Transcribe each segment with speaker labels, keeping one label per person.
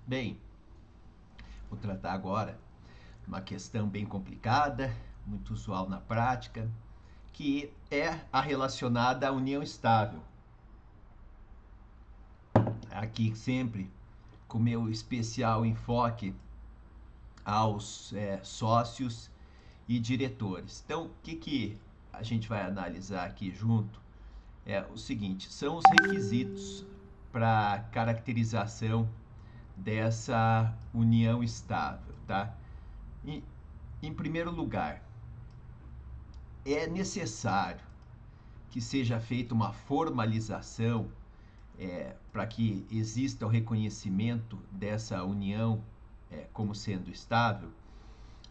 Speaker 1: Bem, vou tratar agora uma questão bem complicada, muito usual na prática, que é a relacionada à união estável. Aqui sempre com meu especial enfoque aos sócios e diretores. Então, o que a gente vai analisar aqui junto é o seguinte: são os requisitos para caracterização dessa união estável, tá? E, em primeiro lugar, é necessário que seja feita uma formalização para que exista o reconhecimento dessa união como sendo estável.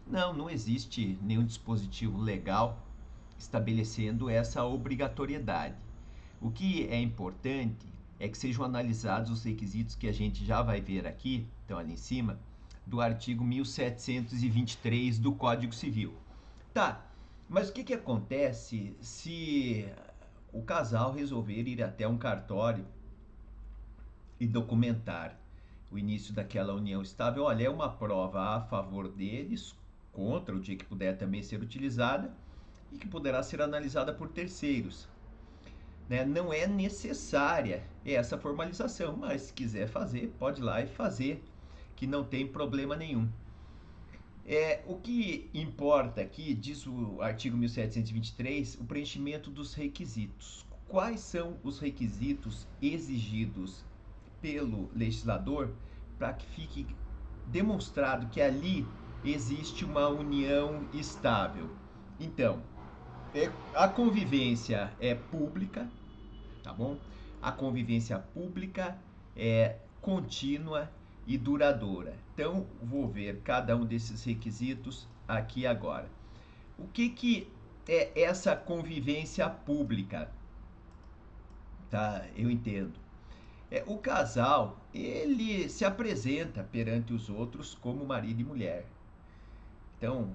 Speaker 1: Não existe nenhum dispositivo legal estabelecendo essa obrigatoriedade. O que é importante é que sejam analisados os requisitos que a gente já vai ver aqui, então ali em cima, do artigo 1723 do Código Civil. Tá, mas o que acontece se o casal resolver ir até um cartório e documentar o início daquela união estável? Olha, é uma prova a favor deles, contra o dia que puder também ser utilizada e que poderá ser analisada por terceiros. Né? Não é necessária essa formalização, mas se quiser fazer, pode ir lá e fazer, que não tem problema nenhum. O que importa aqui, diz o artigo 1723, o preenchimento dos requisitos. Quais são os requisitos exigidos pelo legislador para que fique demonstrado que ali existe uma união estável? Então, a convivência é pública, tá bom? A convivência pública é contínua e duradoura. Então, vou ver cada um desses requisitos aqui agora. O que é essa convivência pública? Tá, eu entendo. O casal, ele se apresenta perante os outros como marido e mulher. Então,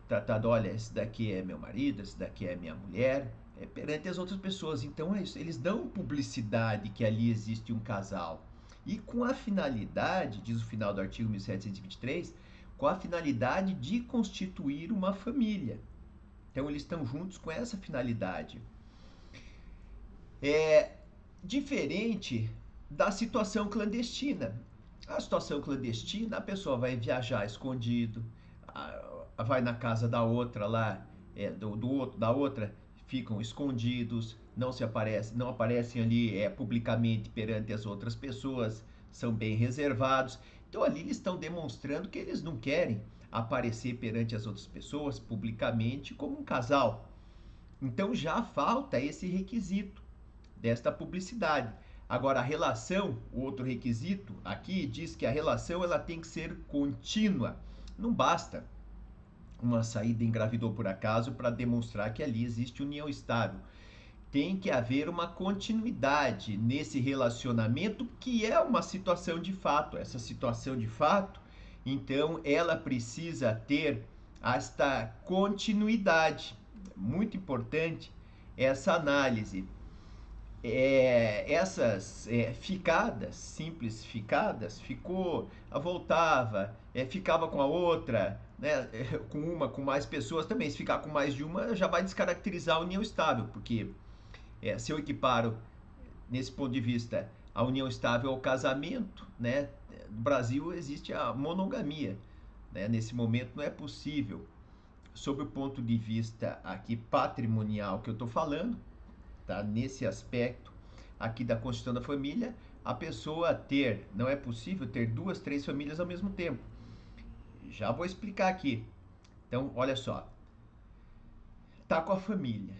Speaker 1: tratado, olha, esse daqui é meu marido, esse daqui é minha mulher, perante as outras pessoas. Então é isso, eles dão publicidade que ali existe um casal. E com a finalidade, diz o final do artigo 1723, com a finalidade de constituir uma família. Então eles estão juntos com essa finalidade. É diferente da situação clandestina. A situação clandestina, a pessoa vai viajar escondido, vai na casa da outra lá, da outra, ficam escondidos, não aparecem ali publicamente perante as outras pessoas, são bem reservados. Então ali eles estão demonstrando que eles não querem aparecer perante as outras pessoas publicamente como um casal. Então já falta esse requisito desta publicidade. Agora a relação, o outro requisito aqui diz que a relação ela tem que ser contínua. Não basta uma saída engravidou por acaso para demonstrar que ali existe união estável. Tem que haver uma continuidade nesse relacionamento que é uma situação de fato. Essa situação de fato, então, ela precisa ter esta continuidade. Muito importante essa análise. Essas ficadas, simples ficadas, voltava, ficava com a outra, né, com mais pessoas também. Se ficar com mais de uma, já vai descaracterizar a união estável, porque se eu equiparo, nesse ponto de vista, a união estável ao casamento, né, no Brasil existe a monogamia, né, nesse momento não é possível, sob o ponto de vista aqui patrimonial que eu estou falando, tá? Nesse aspecto aqui da Constituição da Família, a pessoa não é possível ter 2, 3 famílias ao mesmo tempo. Já vou explicar aqui. Então, olha só. Tá com a família.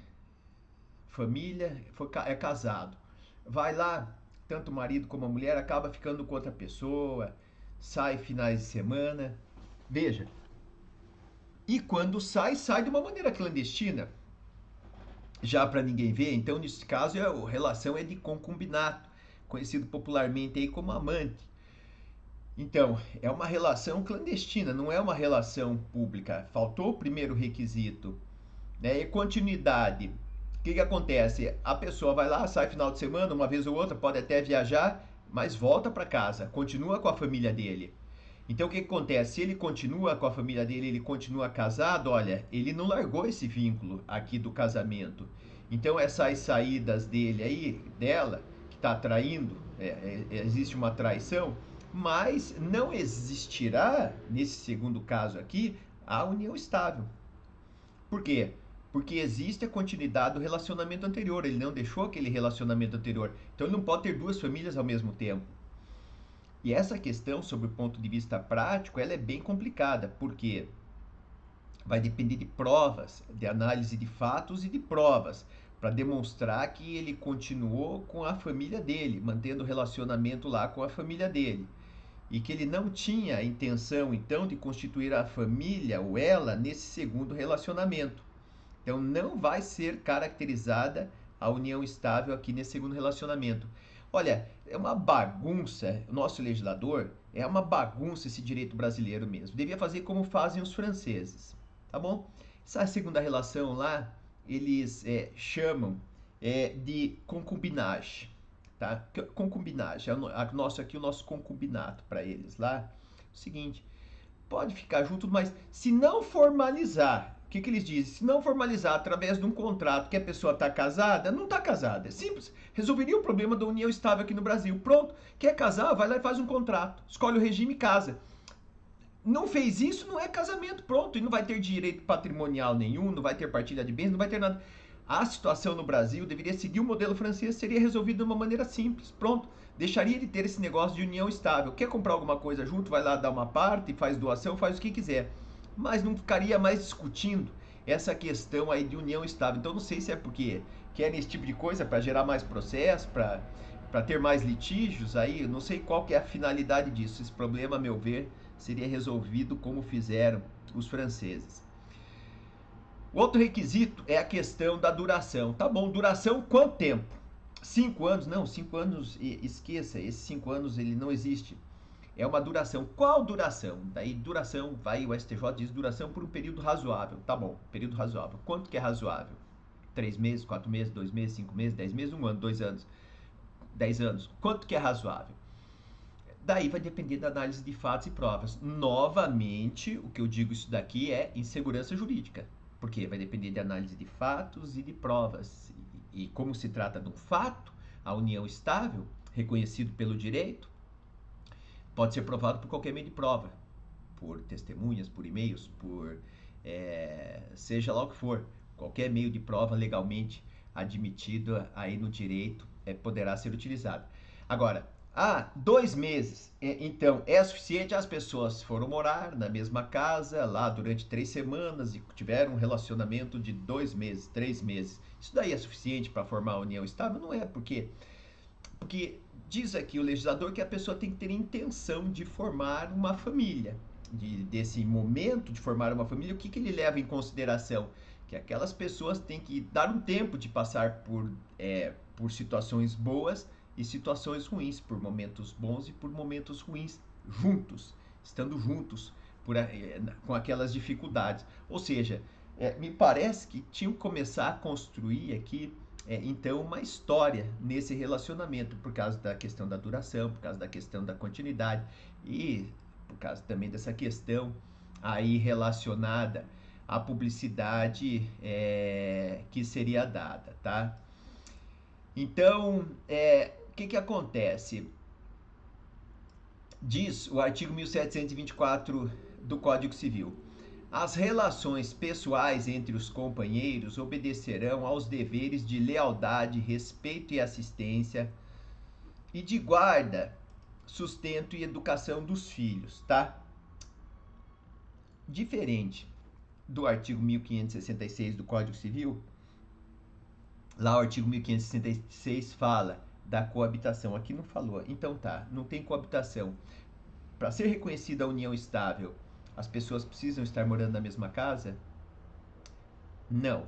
Speaker 1: É casado. Vai lá, tanto o marido como a mulher acaba ficando com outra pessoa, sai finais de semana. Veja. E quando sai de uma maneira clandestina, já para ninguém ver. Então, nesse caso, a relação é de concubinato, conhecido popularmente aí como amante. Então, é uma relação clandestina, não é uma relação pública. Faltou o primeiro requisito, né? E continuidade. O que acontece? A pessoa vai lá, sai final de semana, uma vez ou outra, pode até viajar, mas volta para casa, continua com a família dele. Então o que acontece? Se ele continua com a família dele, ele continua casado, olha, ele não largou esse vínculo aqui do casamento. Então essas saídas dele aí, dela, que está traindo, existe uma traição, mas não existirá, nesse segundo caso aqui, a união estável. Por quê? Porque existe a continuidade do relacionamento anterior, ele não deixou aquele relacionamento anterior. Então ele não pode ter duas famílias ao mesmo tempo. E essa questão, sobre o ponto de vista prático, ela é bem complicada, porque vai depender de provas, de análise de fatos e de provas, para demonstrar que ele continuou com a família dele, mantendo o relacionamento lá com a família dele. E que ele não tinha a intenção, então, de constituir a família ou ela nesse segundo relacionamento. Então, não vai ser caracterizada a união estável aqui nesse segundo relacionamento. Olha, é uma bagunça, o nosso legislador é uma bagunça esse direito brasileiro mesmo. Devia fazer como fazem os franceses, tá bom? Essa segunda relação lá, eles chamam de concubinagem, tá? Concubinagem, aqui o nosso concubinato para eles lá. É o seguinte, pode ficar junto, mas se não formalizar, o que eles dizem? Se não formalizar através de um contrato que a pessoa está casada, não está casada. É simples. Resolveria o problema da união estável aqui no Brasil. Pronto. Quer casar? Vai lá e faz um contrato. Escolhe o regime e casa. Não fez isso, não é casamento. Pronto. E não vai ter direito patrimonial nenhum, não vai ter partilha de bens, não vai ter nada. A situação no Brasil deveria seguir o modelo francês, seria resolvida de uma maneira simples. Pronto. Deixaria de ter esse negócio de união estável. Quer comprar alguma coisa junto, vai lá dar uma parte, faz doação, faz o que quiser. Mas não ficaria mais discutindo essa questão aí de união estável. Então não sei se é porque querem esse tipo de coisa para gerar mais processo, para ter mais litígios aí, não sei qual que é a finalidade disso. Esse problema, a meu ver, seria resolvido como fizeram os franceses. O outro requisito é a questão da duração. Tá bom, duração quanto tempo? 5 anos? Não, 5 anos, esqueça, esses 5 anos ele não existe. É uma duração. Qual duração? Daí duração, vai o STJ diz duração por um período razoável. Tá bom, período razoável. Quanto que é razoável? 3 meses, 4 meses, 2 meses, 5 meses, 10 meses, 1 ano, 2 anos, 10 anos. Quanto que é razoável? Daí vai depender da análise de fatos e provas. Novamente, o que eu digo isso daqui é insegurança jurídica. Porque vai depender de análise de fatos e de provas. E como se trata de um fato, a união estável, reconhecido pelo direito, pode ser provado por qualquer meio de prova. Por testemunhas, por e-mails, por seja lá o que for. Qualquer meio de prova legalmente admitido aí no direito poderá ser utilizado. Agora, 2 meses, então é suficiente? As pessoas foram morar na mesma casa lá durante 3 semanas e tiveram um relacionamento de 2 meses, 3 meses. Isso daí é suficiente para formar a união estável? Não é, porque diz aqui o legislador que a pessoa tem que ter intenção de formar uma família. Desse momento de formar uma família, o que ele leva em consideração? Que aquelas pessoas têm que dar um tempo de passar por situações boas e situações ruins, por momentos bons e por momentos ruins, juntos, estando juntos com aquelas dificuldades. Ou seja, me parece que tinham que começar a construir aqui então uma história nesse relacionamento, por causa da questão da duração, por causa da questão da continuidade e por causa também dessa questão aí relacionada à publicidade que seria dada, tá? Então, o que acontece? Diz o artigo 1724 do Código Civil: as relações pessoais entre os companheiros obedecerão aos deveres de lealdade, respeito e assistência e de guarda, sustento e educação dos filhos, tá? Diferente do artigo 1566 do Código Civil, lá o artigo 1566 fala da coabitação. Aqui não falou. Então tá, não tem coabitação. Para ser reconhecida a união estável, as pessoas precisam estar morando na mesma casa? Não.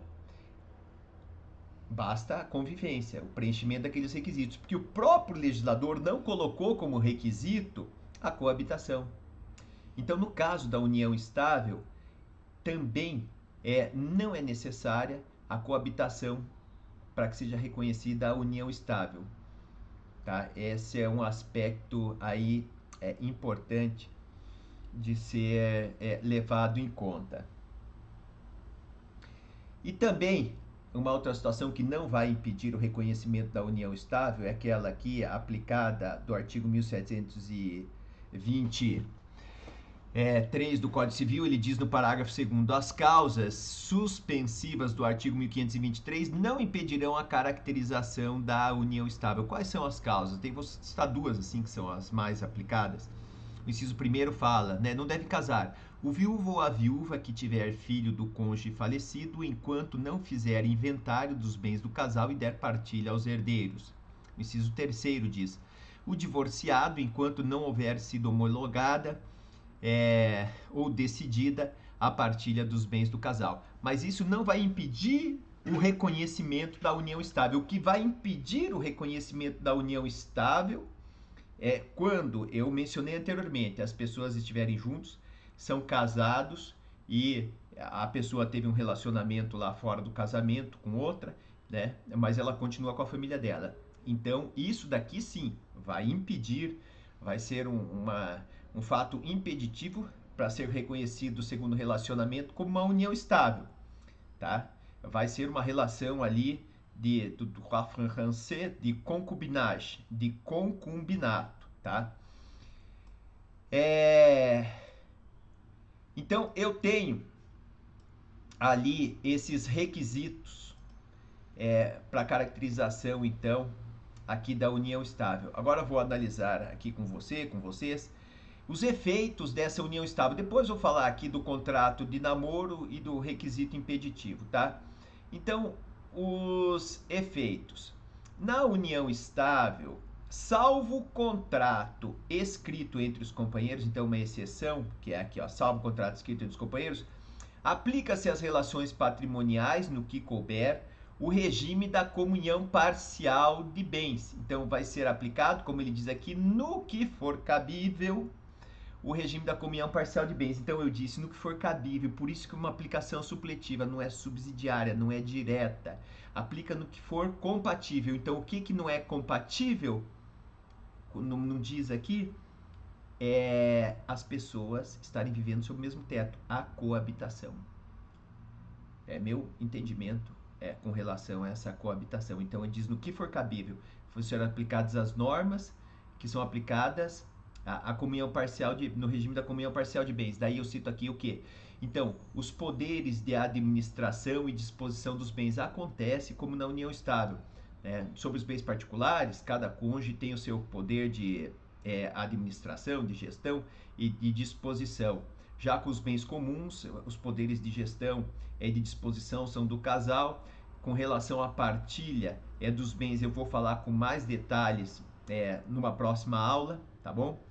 Speaker 1: Basta a convivência, o preenchimento daqueles requisitos, porque o próprio legislador não colocou como requisito a coabitação. Então, no caso da união estável, também não é necessária a coabitação para que seja reconhecida a união estável. tá? Esse é um aspecto aí importante de ser levado em conta. E também, uma outra situação que não vai impedir o reconhecimento da união estável é aquela aqui aplicada do artigo 1723 do Código Civil. Ele diz no parágrafo 2º: as causas suspensivas do artigo 1523 não impedirão a caracterização da união estável. Quais são as causas? Vou citar duas assim que são as mais aplicadas. O inciso 1º fala, né, não deve casar o viúvo ou a viúva que tiver filho do cônjuge falecido, enquanto não fizer inventário dos bens do casal e der partilha aos herdeiros. O inciso 3º diz: o divorciado, enquanto não houver sido homologada ou decidida a partilha dos bens do casal. Mas isso não vai impedir o reconhecimento da união estável. O que vai impedir o reconhecimento da união estável é quando eu mencionei anteriormente, as pessoas estiverem juntos, são casados e a pessoa teve um relacionamento lá fora do casamento com outra, né? Mas ela continua com a família dela. Então, isso daqui sim vai impedir, vai ser um fato impeditivo para ser reconhecido segundo relacionamento como uma união estável, tá? Vai ser uma relação ali do droit français de concubinage, de concubinato, tá? Então, eu tenho ali esses requisitos para caracterização, então, aqui da união estável. Agora eu vou analisar aqui com vocês, os efeitos dessa união estável. Depois eu vou falar aqui do contrato de namoro e do requisito impeditivo, tá? Então, os efeitos. Na união estável, salvo contrato escrito entre os companheiros, então uma exceção, que é aqui, ó, salvo contrato escrito entre os companheiros, aplica-se às relações patrimoniais, no que couber, o regime da comunhão parcial de bens. Então, vai ser aplicado, como ele diz aqui, no que for cabível, o regime da comunhão parcial de bens. Então, eu disse no que for cabível, por isso que uma aplicação supletiva não é subsidiária, não é direta. Aplica no que for compatível. Então, o que não é compatível, não diz aqui, é as pessoas estarem vivendo sob o mesmo teto, a coabitação. É meu entendimento com relação a essa coabitação. Então, ele diz no que for cabível, serão aplicadas as normas que são aplicadas à comunhão parcial no regime da comunhão parcial de bens. Daí eu cito aqui o quê? Então, os poderes de administração e disposição dos bens acontece como na união estável. Sobre os bens particulares, cada cônjuge tem o seu poder de administração, de gestão e de disposição. Já com os bens comuns, os poderes de gestão e de disposição são do casal. Com relação à partilha dos bens, eu vou falar com mais detalhes numa próxima aula, tá bom?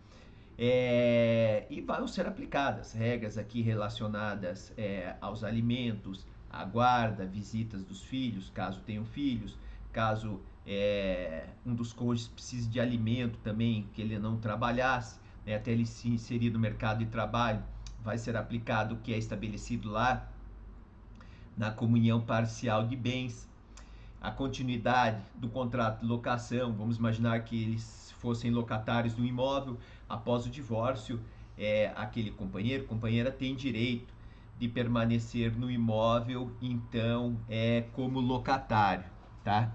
Speaker 1: E vão ser aplicadas regras aqui relacionadas aos alimentos, à guarda, visitas dos filhos, caso tenham filhos, caso um dos cônjuges precise de alimento também, que ele não trabalhasse, até ele se inserir no mercado de trabalho, vai ser aplicado o que é estabelecido lá na comunhão parcial de bens. A continuidade do contrato de locação, vamos imaginar que eles fossem locatários do imóvel, após o divórcio, aquele companheira tem direito de permanecer no imóvel, então, como locatário, tá?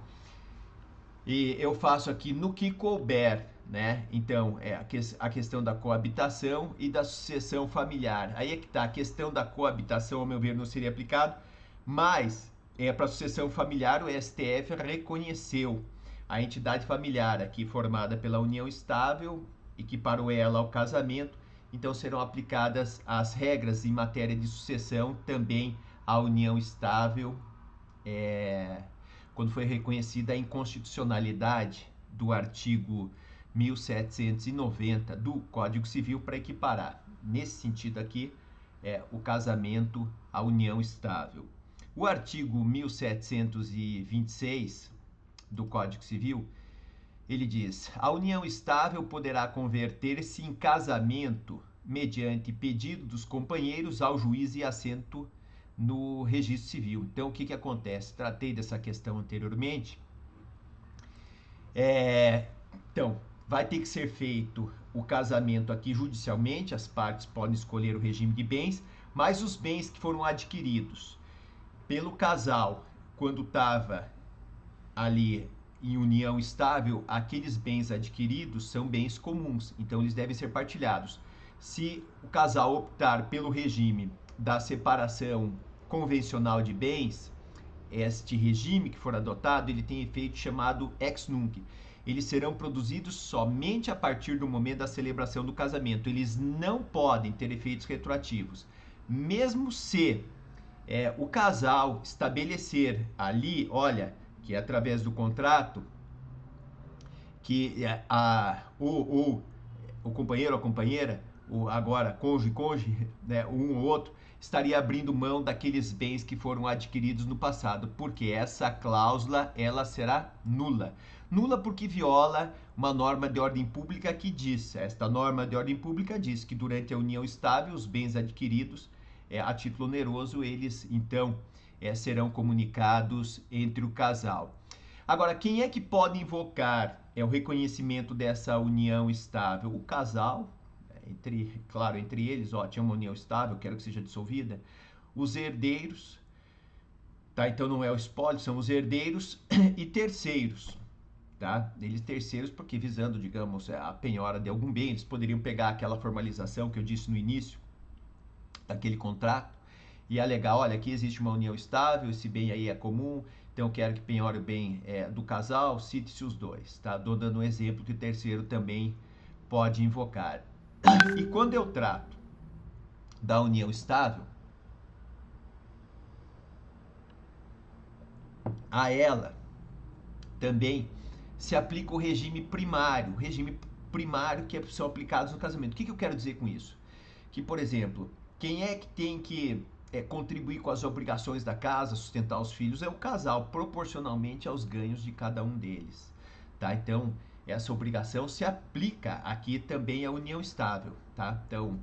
Speaker 1: E eu faço aqui no que couber, né? Então, a questão da coabitação e da sucessão familiar. Aí é que tá, a questão da coabitação, ao meu ver, não seria aplicado, mas para a sucessão familiar, o STF reconheceu a entidade familiar aqui formada pela união estável, equiparou ela ao casamento, então serão aplicadas as regras em matéria de sucessão também à união estável, quando foi reconhecida a inconstitucionalidade do artigo 1790 do Código Civil para equiparar, nesse sentido aqui, o casamento à união estável. O artigo 1726 do Código Civil, ele diz: a união estável poderá converter-se em casamento mediante pedido dos companheiros ao juiz e assento no registro civil. Então, o que acontece? Tratei dessa questão anteriormente. Então, vai ter que ser feito o casamento aqui judicialmente, as partes podem escolher o regime de bens, mas os bens que foram adquiridos pelo casal quando estava ali em união estável, aqueles bens adquiridos são bens comuns, então eles devem ser partilhados. Se o casal optar pelo regime da separação convencional de bens, este regime que for adotado, ele tem efeito chamado ex nunc. Eles serão produzidos somente a partir do momento da celebração do casamento. Eles não podem ter efeitos retroativos. Mesmo se o casal estabelecer ali, olha, que é através do contrato, que o companheiro ou a companheira, agora cônjuge, né, um ou outro, estaria abrindo mão daqueles bens que foram adquiridos no passado, porque essa cláusula ela será nula. Nula porque viola uma norma de ordem pública que diz, esta norma de ordem pública diz que durante a união estável, os bens adquiridos a título oneroso, eles então serão comunicados entre o casal. Agora, quem é que pode invocar o reconhecimento dessa união estável? O casal, entre eles, tinha uma união estável, quero que seja dissolvida. Os herdeiros, tá? Então não é o espólio, são os herdeiros e terceiros, tá? Eles terceiros porque visando, digamos, a penhora de algum bem, eles poderiam pegar aquela formalização que eu disse no início daquele contrato e alegar, olha, aqui existe uma união estável, esse bem aí é comum, então eu quero que penhore o bem do casal, cite-se os dois, tá? Dou dando um exemplo que o terceiro também pode invocar. E quando eu trato da união estável, a ela também se aplica o regime primário que são aplicados no casamento. O que eu quero dizer com isso? Que, por exemplo, quem é que tem que contribuir com as obrigações da casa, sustentar os filhos, é o casal, proporcionalmente aos ganhos de cada um deles, tá? Então, essa obrigação se aplica aqui também à união estável, tá? Então,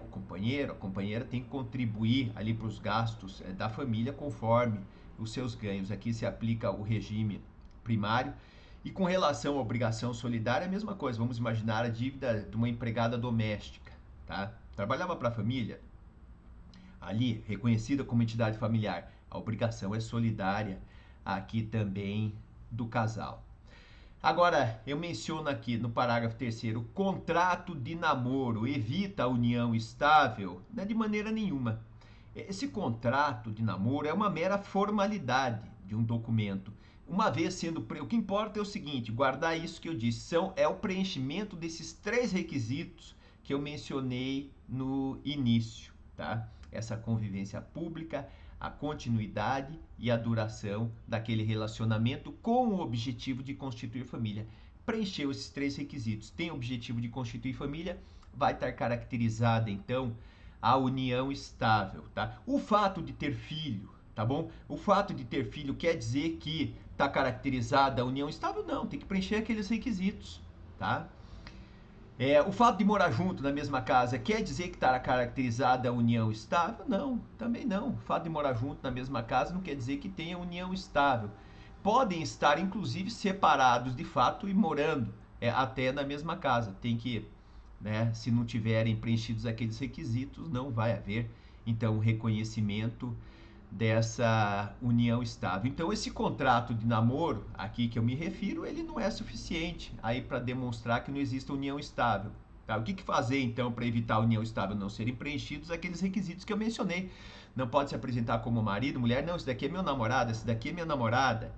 Speaker 1: o companheiro, a companheira tem que contribuir ali para os gastos da família conforme os seus ganhos. Aqui se aplica o regime primário. E com relação à obrigação solidária, é a mesma coisa. Vamos imaginar a dívida de uma empregada doméstica, tá? Trabalhava para a família, ali reconhecida como entidade familiar, a obrigação é solidária aqui também do casal. Agora, eu menciono aqui no parágrafo 3º, contrato de namoro evita a união estável, né, de maneira nenhuma. Esse contrato de namoro é uma mera formalidade de um documento. Uma vez sendo... O que importa é o seguinte, guardar isso que eu disse, é o preenchimento desses 3 requisitos que eu mencionei no início, tá? Essa convivência pública, a continuidade e a duração daquele relacionamento com o objetivo de constituir família. Preencheu esses 3 requisitos, tem o objetivo de constituir família, vai estar caracterizada então a união estável, tá? O fato de ter filho, tá bom? O fato de ter filho quer dizer que está caracterizada a união estável? Não, tem que preencher aqueles requisitos, tá? O fato de morar junto na mesma casa quer dizer que está caracterizada a união estável? Não, também não. O fato de morar junto na mesma casa não quer dizer que tenha união estável. Podem estar, inclusive, separados de fato e morando até na mesma casa. Tem que, né, se não tiverem preenchidos aqueles requisitos, não vai haver, então, reconhecimento dessa união estável. Então, esse contrato de namoro aqui que eu me refiro, ele não é suficiente aí para demonstrar que não existe união estável. Tá? O que fazer então para evitar a união estável não serem preenchidos aqueles requisitos que eu mencionei? Não pode se apresentar como marido, mulher, não, esse daqui é meu namorado, esse daqui é minha namorada.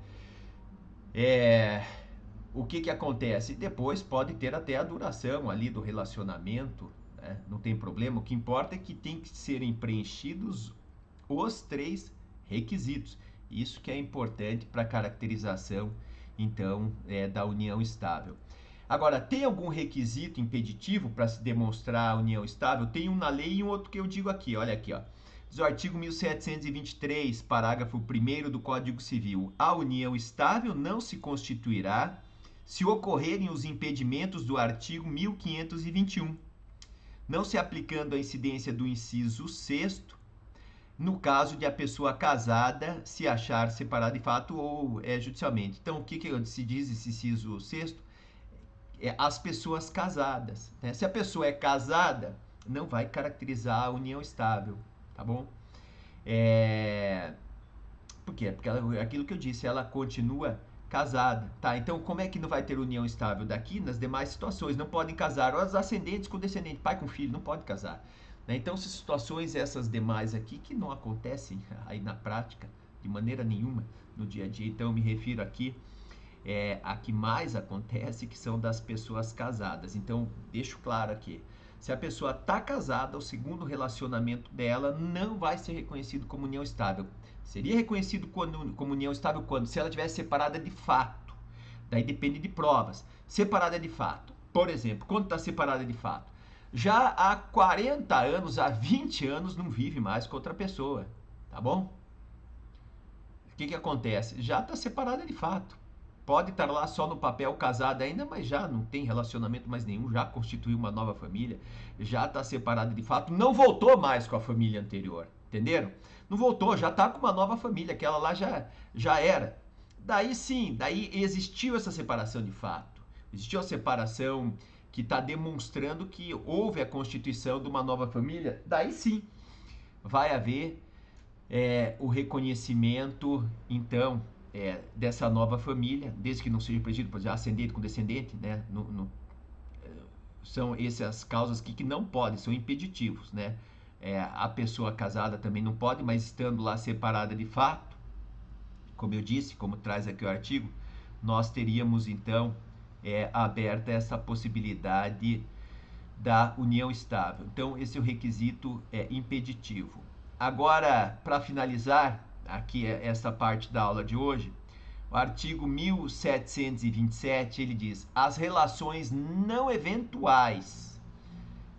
Speaker 1: O que acontece? Depois pode ter até a duração ali do relacionamento, né? Não tem problema. O que importa é que tem que serem preenchidos os 3 requisitos. Isso que é importante para a caracterização, então, da união estável. Agora, tem algum requisito impeditivo para se demonstrar a união estável? Tem um na lei e um outro que eu digo aqui. Olha aqui, ó. Diz o artigo 1723, parágrafo 1º do Código Civil. A união estável não se constituirá se ocorrerem os impedimentos do artigo 1521, não se aplicando a incidência do inciso 6º, no caso de a pessoa casada se achar separada de fato ou judicialmente. Então, o que se diz esse inciso 6º? as pessoas casadas, né? Se a pessoa é casada, não vai caracterizar a união estável, tá bom? É... Por quê? Porque aquilo que eu disse, ela continua casada, tá? Então, como é que não vai ter união estável daqui nas demais situações? Não podem casar os ascendentes com descendente, pai com filho, não pode casar. Né? Então, se situações essas demais aqui que não acontecem aí na prática de maneira nenhuma no dia a dia, então eu me refiro aqui a que mais acontece, que são das pessoas casadas. Então, deixo claro aqui, se a pessoa está casada, o segundo relacionamento dela não vai ser reconhecido como união estável. Seria reconhecido como união estável quando? Se ela tivesse separada de fato. Daí depende de provas. Separada de fato. Por exemplo, quando está separada de fato? Já há 40 anos, há 20 anos, não vive mais com outra pessoa. Tá bom? O que acontece? Já está separada de fato. Pode estar lá só no papel casada ainda, mas já não tem relacionamento mais nenhum, já constituiu uma nova família, já está separada de fato, não voltou mais com a família anterior, entenderam? Não voltou, já está com uma nova família, aquela lá já era. Daí sim, daí existiu essa separação de fato, existiu a separação que está demonstrando que houve a constituição de uma nova família, daí sim vai haver o reconhecimento, então, dessa nova família, desde que não seja presidido por ascendente com descendente, né? São essas causas que não podem, são impeditivos, né? A pessoa casada também não pode, mas estando lá separada de fato, como eu disse, como traz aqui o artigo, nós teríamos então aberta essa possibilidade da união estável. Então, esse é o requisito impeditivo. Agora, para finalizar aqui essa parte da aula de hoje, o artigo 1727, ele diz: as relações não eventuais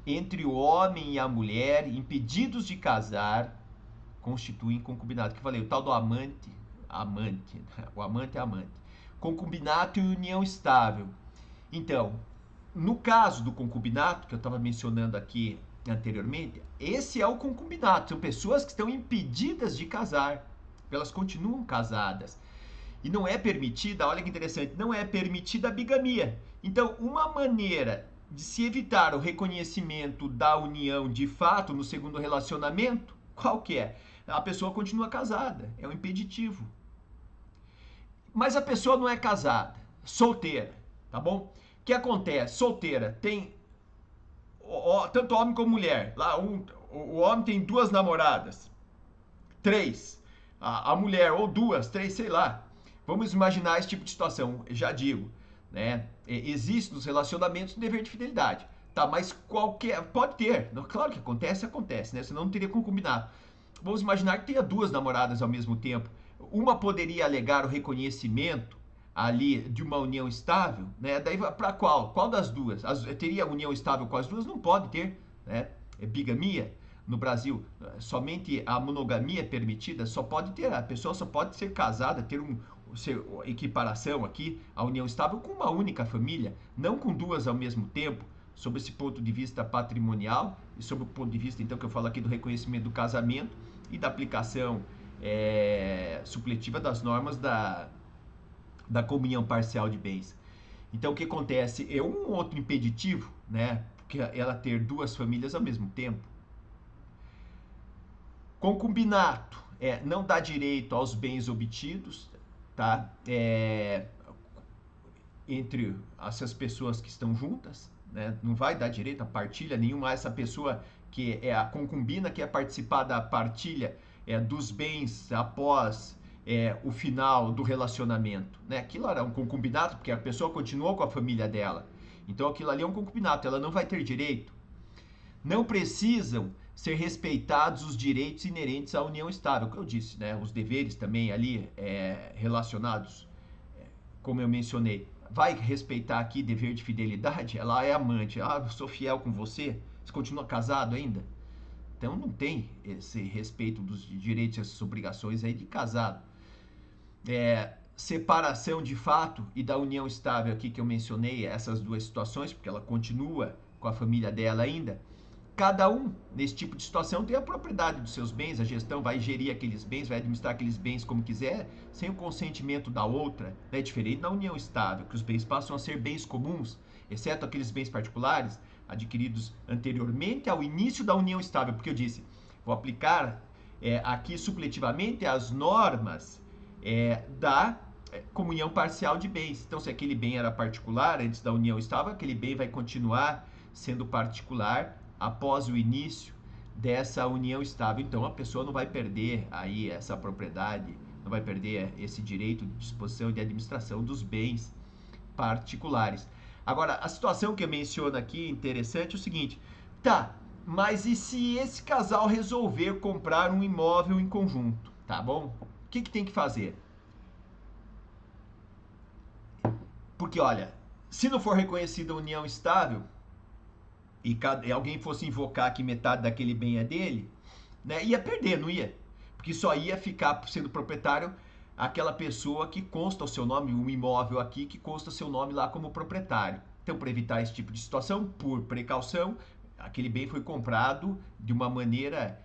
Speaker 1: entre o homem e a mulher impedidos de casar constituem concubinato. Que eu falei, o tal do amante, o amante é amante. Concubinato e união estável. Então, no caso do concubinato, que eu estava mencionando aqui anteriormente, esse é o concubinato. São pessoas que estão impedidas de casar. Elas continuam casadas. E não é permitida, olha que interessante, não é permitida a bigamia. Então, uma maneira de se evitar o reconhecimento da união de fato no segundo relacionamento, qual que é? A pessoa continua casada, é um impeditivo. Mas a pessoa não é casada, solteira, tá bom? O que acontece? Solteira, tem tanto homem como mulher. Lá o homem tem 2 namoradas, 3. A mulher, ou 2, 3, sei lá. Vamos imaginar esse tipo de situação, já digo, né? Existe nos relacionamentos um dever de fidelidade. Tá, mas qualquer. Pode ter. Claro que acontece, né? Senão não teria concubinato. Vamos imaginar que tenha 2 namoradas ao mesmo tempo. Uma poderia alegar o reconhecimento ali de uma união estável, né? Daí para qual? Qual das duas? Teria união estável com as duas? Não pode ter, né? É bigamia. No Brasil, somente a monogamia é permitida, só pode ter, a pessoa só pode ser casada, ter equiparação aqui, a união estável com uma única família, não com 2 ao mesmo tempo, sob esse ponto de vista patrimonial e sob o ponto de vista, então, que eu falo aqui do reconhecimento do casamento e da aplicação supletiva das normas da comunhão parcial de bens. Então, o que acontece? É um outro impeditivo, né? Porque ela ter 2 famílias ao mesmo tempo. Concubinato não dá direito aos bens obtidos, tá? Entre essas pessoas que estão juntas, né? Não vai dar direito a partilha nenhuma a essa pessoa que é a concubina, que é participar da partilha dos bens após o final do relacionamento, né? Aquilo era um concubinato, porque a pessoa continuou com a família dela. Então aquilo ali é um concubinato, ela não vai ter direito. Não precisam ser respeitados os direitos inerentes à união estável, que eu disse, né? Os deveres também ali relacionados, como eu mencionei. Vai respeitar aqui dever de fidelidade? Ela é amante. Ah, eu sou fiel com você. Você continua casado ainda? Então não tem esse respeito dos direitos e essas obrigações aí de casado. Separação de fato e da união estável aqui que eu mencionei, essas 2 situações, porque ela continua com a família dela ainda. Cada um, nesse tipo de situação, tem a propriedade dos seus bens, a gestão vai gerir aqueles bens, vai administrar aqueles bens como quiser, sem o consentimento da outra. É diferente da união estável, que os bens passam a ser bens comuns, exceto aqueles bens particulares adquiridos anteriormente ao início da união estável, porque eu disse, vou aplicar aqui supletivamente as normas da comunhão parcial de bens. Então, se aquele bem era particular antes da união estável, aquele bem vai continuar sendo particular após o início dessa união estável. Então, a pessoa não vai perder aí essa propriedade, não vai perder esse direito de disposição e de administração dos bens particulares. Agora, a situação que eu menciono aqui interessante é o seguinte, tá, mas e se esse casal resolver comprar um imóvel em conjunto, tá bom? O que tem que fazer? Porque, olha, se não for reconhecida a união estável e alguém fosse invocar que metade daquele bem é dele, né, ia perder, não ia? Porque só ia ficar sendo proprietário aquela pessoa que consta o seu nome, um imóvel aqui que consta o seu nome lá como proprietário. Então, para evitar esse tipo de situação, por precaução, aquele bem foi comprado de uma maneira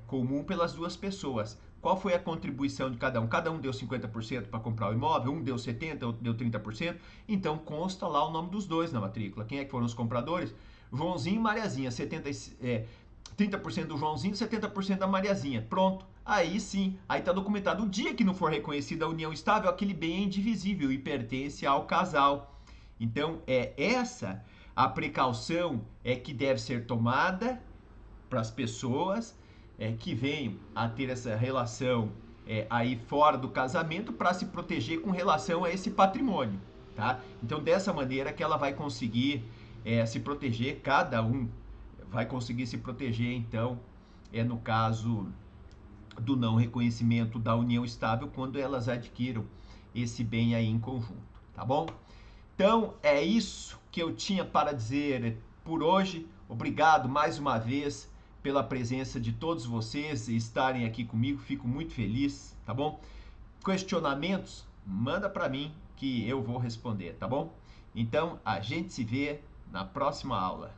Speaker 1: comum pelas duas pessoas. Qual foi a contribuição de cada um? Cada um deu 50% para comprar o imóvel, um deu 70%, outro deu 30%. Então consta lá o nome dos dois na matrícula. Quem é que foram os compradores? Joãozinho e Mariazinha. 30% do Joãozinho, 70% da Mariazinha. Pronto. Aí sim, aí está documentado. O dia que não for reconhecida a união estável, aquele bem é indivisível e pertence ao casal. Então, essa a precaução que deve ser tomada para as pessoas que venham a ter essa relação aí fora do casamento para se proteger com relação a esse patrimônio, tá? Então, dessa maneira que ela vai conseguir se proteger, cada um vai conseguir se proteger, então, no caso do não reconhecimento da união estável, quando elas adquiram esse bem aí em conjunto, tá bom? Então, é isso que eu tinha para dizer por hoje. Obrigado mais uma vez pela presença de todos vocês e estarem aqui comigo. Fico muito feliz, tá bom? Questionamentos, manda para mim que eu vou responder, tá bom? Então, a gente se vê na próxima aula.